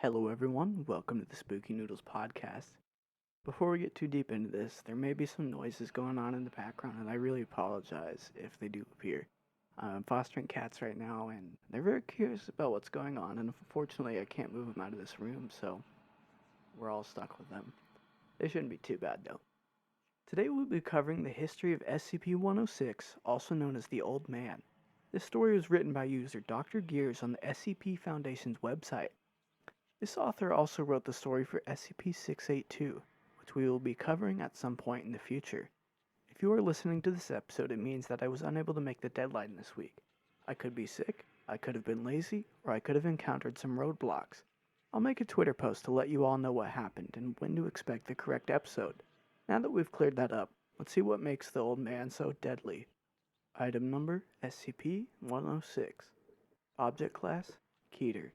Hello, everyone. Welcome to the Spooky Noodles Podcast. Before we get too deep into this, there may be some noises going on in the background, and I really apologize if they do appear. I'm fostering cats right now, and they're very curious about what's going on, and unfortunately, I can't move them out of this room, so we're all stuck with them. They shouldn't be too bad, though. Today, we'll be covering the history of SCP-106, also known as the Old Man. This story was written by user Dr. Gears on the SCP Foundation's website. This author also wrote the story for SCP-682, which we will be covering at some point in the future. If you are listening to this episode, it means that I was unable to make the deadline this week. I could be sick, I could have been lazy, or I could have encountered some roadblocks. I'll make a Twitter post to let you all know what happened and when to expect the correct episode. Now that we've cleared that up, let's see what makes the Old Man so deadly. Item number SCP-106. Object class Keter.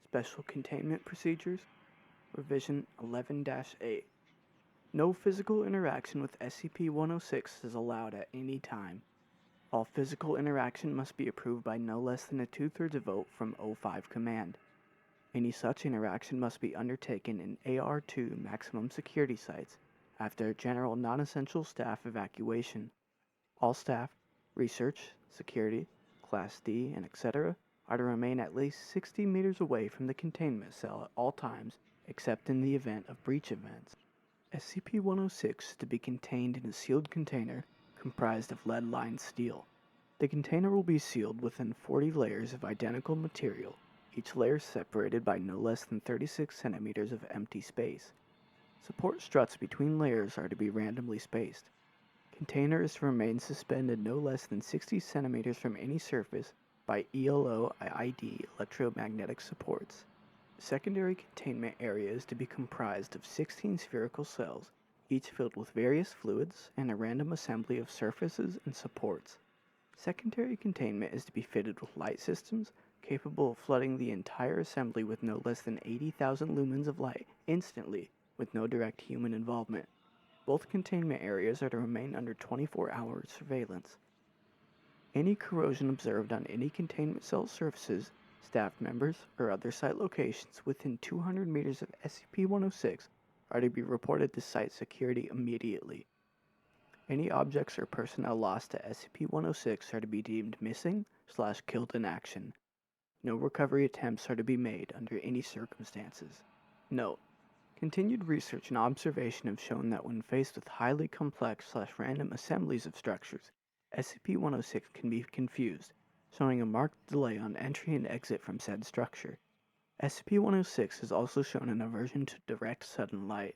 Special Containment Procedures, Revision 11-8. No physical interaction with SCP-106 is allowed at any time. All physical interaction must be approved by no less than a 2/3 vote from O5 Command. Any such interaction must be undertaken in AR-2 maximum security sites after general non-essential staff evacuation. All staff, research, security, Class D, and etc. are to remain at least 60 meters away from the containment cell at all times, except in the event of breach events. SCP-106 is to be contained in a sealed container comprised of lead-lined steel. The container will be sealed within 40 layers of identical material, each layer separated by no less than 36 centimeters of empty space. Support struts between layers are to be randomly spaced. Container is to remain suspended no less than 60 centimeters from any surface by ELO-ID electromagnetic supports. Secondary containment area is to be comprised of 16 spherical cells, each filled with various fluids and a random assembly of surfaces and supports. Secondary containment is to be fitted with light systems capable of flooding the entire assembly with no less than 80,000 lumens of light instantly with no direct human involvement. Both containment areas are to remain under 24-hour surveillance. Any corrosion observed on any containment cell surfaces, staff members, or other site locations within 200 meters of SCP-106 are to be reported to site security immediately. Any objects or personnel lost to SCP-106 are to be deemed missing/killed in action. No recovery attempts are to be made under any circumstances. Note: continued research and observation have shown that when faced with highly complex/random assemblies of structures, SCP-106 can be confused, showing a marked delay on entry and exit from said structure. SCP-106 is also shown an aversion to direct sudden light.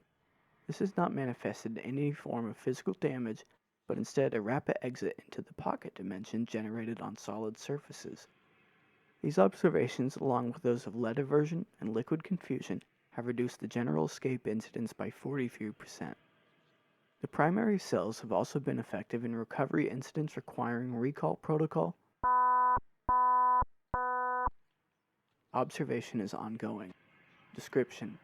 This is not manifested in any form of physical damage, but instead a rapid exit into the pocket dimension generated on solid surfaces. These observations, along with those of lead aversion and liquid confusion, have reduced the general escape incidence by 43%. The primary cells have also been effective in recovery incidents requiring recall protocol. Observation is ongoing. Description: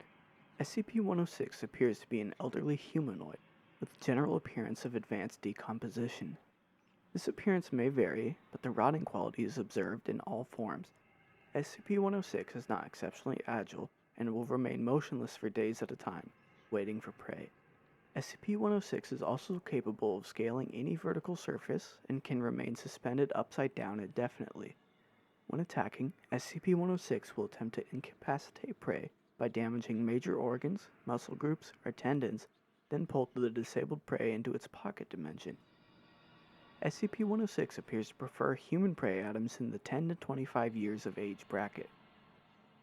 SCP-106 appears to be an elderly humanoid with general appearance of advanced decomposition. This appearance may vary, but the rotting quality is observed in all forms. SCP-106 is not exceptionally agile and will remain motionless for days at a time, waiting for prey. SCP-106 is also capable of scaling any vertical surface and can remain suspended upside down indefinitely. When attacking, SCP-106 will attempt to incapacitate prey by damaging major organs, muscle groups, or tendons, then pull the disabled prey into its pocket dimension. SCP-106 appears to prefer human prey items in the 10 to 25 years of age bracket.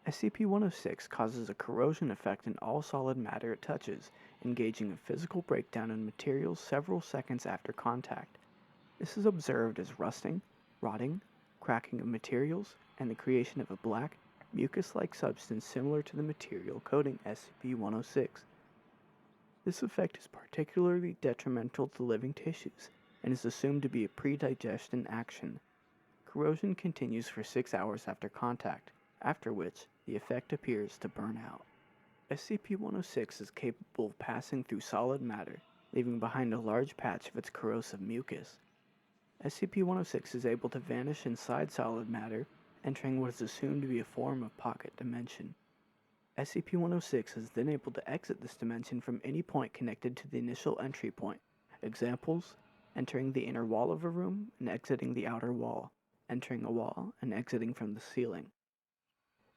SCP-106 causes a corrosion effect in all solid matter it touches, engaging a physical breakdown in materials several seconds after contact. This is observed as rusting, rotting, cracking of materials, and the creation of a black, mucus-like substance similar to the material coating SCP-106. This effect is particularly detrimental to living tissues, and is assumed to be a pre-digestion action. Corrosion continues for 6 hours after contact, after which the effect appears to burn out. SCP-106 is capable of passing through solid matter, leaving behind a large patch of its corrosive mucus. SCP-106 is able to vanish inside solid matter, entering what is assumed to be a form of pocket dimension. SCP-106 is then able to exit this dimension from any point connected to the initial entry point. Examples: entering the inner wall of a room and exiting the outer wall, entering a wall and exiting from the ceiling.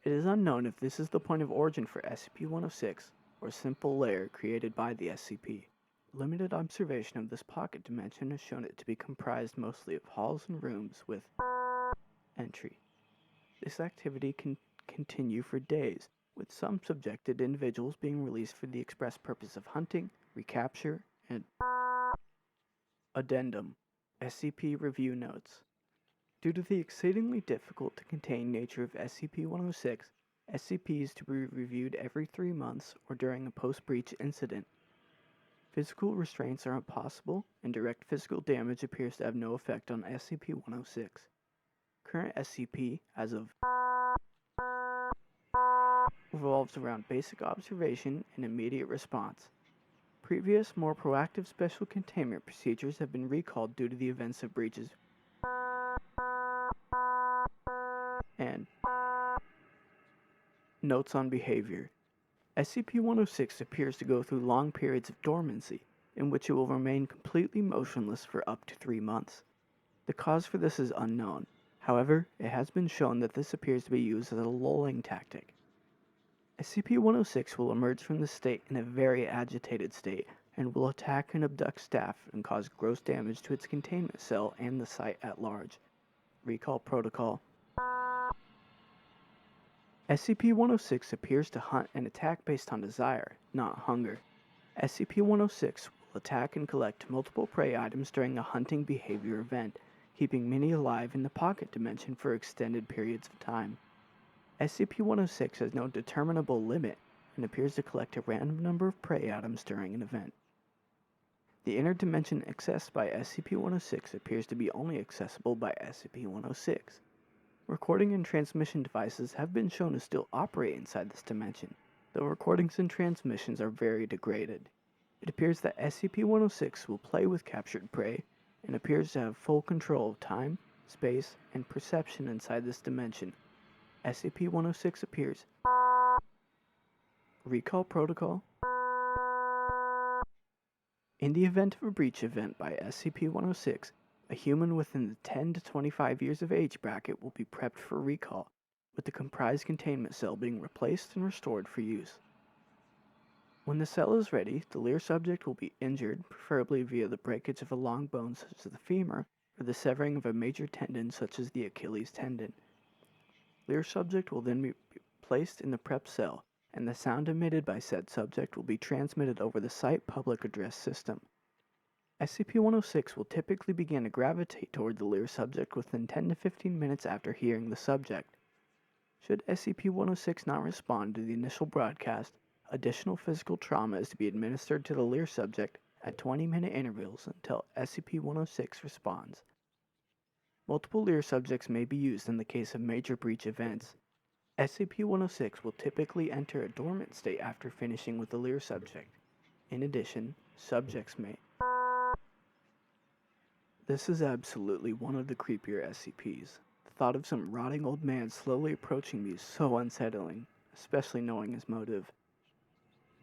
It is unknown if this is the point of origin for SCP-106 or a simple layer created by the SCP. Limited observation of this pocket dimension has shown it to be comprised mostly of halls and rooms with entry. This activity can continue for days, with some subjected individuals being released for the express purpose of hunting, recapture, and Addendum. SCP Review Notes. Due to the exceedingly difficult to contain nature of SCP-106, SCP is to be reviewed every 3 months or during a post-breach incident. Physical restraints are impossible, and direct physical damage appears to have no effect on SCP-106. Current SCP, as of revolves around basic observation and immediate response. Previous, more proactive special containment procedures have been recalled due to the events of breaches and notes on behavior. SCP-106 appears to go through long periods of dormancy, in which it will remain completely motionless for up to 3 months. The cause for this is unknown. However, it has been shown that this appears to be used as a lulling tactic. SCP-106 will emerge from this state in a very agitated state, and will attack and abduct staff and cause gross damage to its containment cell and the site at large. Recall Protocol. SCP-106 appears to hunt and attack based on desire, not hunger. SCP-106 will attack and collect multiple prey items during a hunting behavior event, keeping many alive in the pocket dimension for extended periods of time. SCP-106 has no determinable limit and appears to collect a random number of prey items during an event. The inner dimension accessed by SCP-106 appears to be only accessible by SCP-106. Recording and transmission devices have been shown to still operate inside this dimension, though recordings and transmissions are very degraded. It appears that SCP-106 will play with captured prey, and appears to have full control of time, space, and perception inside this dimension. SCP-106 appears. Recall Protocol. In the event of a breach event by SCP-106, a human within the 10 to 25 years of age bracket will be prepped for recall, with the comprised containment cell being replaced and restored for use. When the cell is ready, the Lear subject will be injured, preferably via the breakage of a long bone such as the femur, or the severing of a major tendon such as the Achilles tendon. Lear subject will then be placed in the prep cell, and the sound emitted by said subject will be transmitted over the site public address system. SCP-106 will typically begin to gravitate toward the Lear subject within 10 to 15 minutes after hearing the subject. Should SCP-106 not respond to the initial broadcast, additional physical trauma is to be administered to the Lear subject at 20-minute intervals until SCP-106 responds. Multiple Lear subjects may be used in the case of major breach events. SCP-106 will typically enter a dormant state after finishing with the Lear subject. In addition, subjects may. This is absolutely one of the creepier SCPs. The thought of some rotting old man slowly approaching me is so unsettling, especially knowing his motive.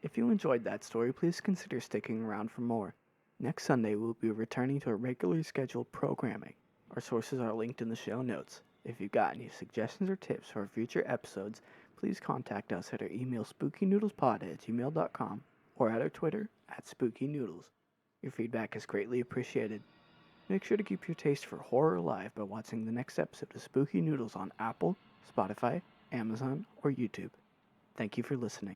If you enjoyed that story, please consider sticking around for more. Next Sunday, we'll be returning to our regularly scheduled programming. Our sources are linked in the show notes. If you've got any suggestions or tips for future episodes, please contact us at our email spookynoodlespod@gmail.com or at our Twitter @spookynoodles. Your feedback is greatly appreciated. Make sure to keep your taste for horror alive by watching the next episode of Spooky Noodles on Apple, Spotify, Amazon, or YouTube. Thank you for listening.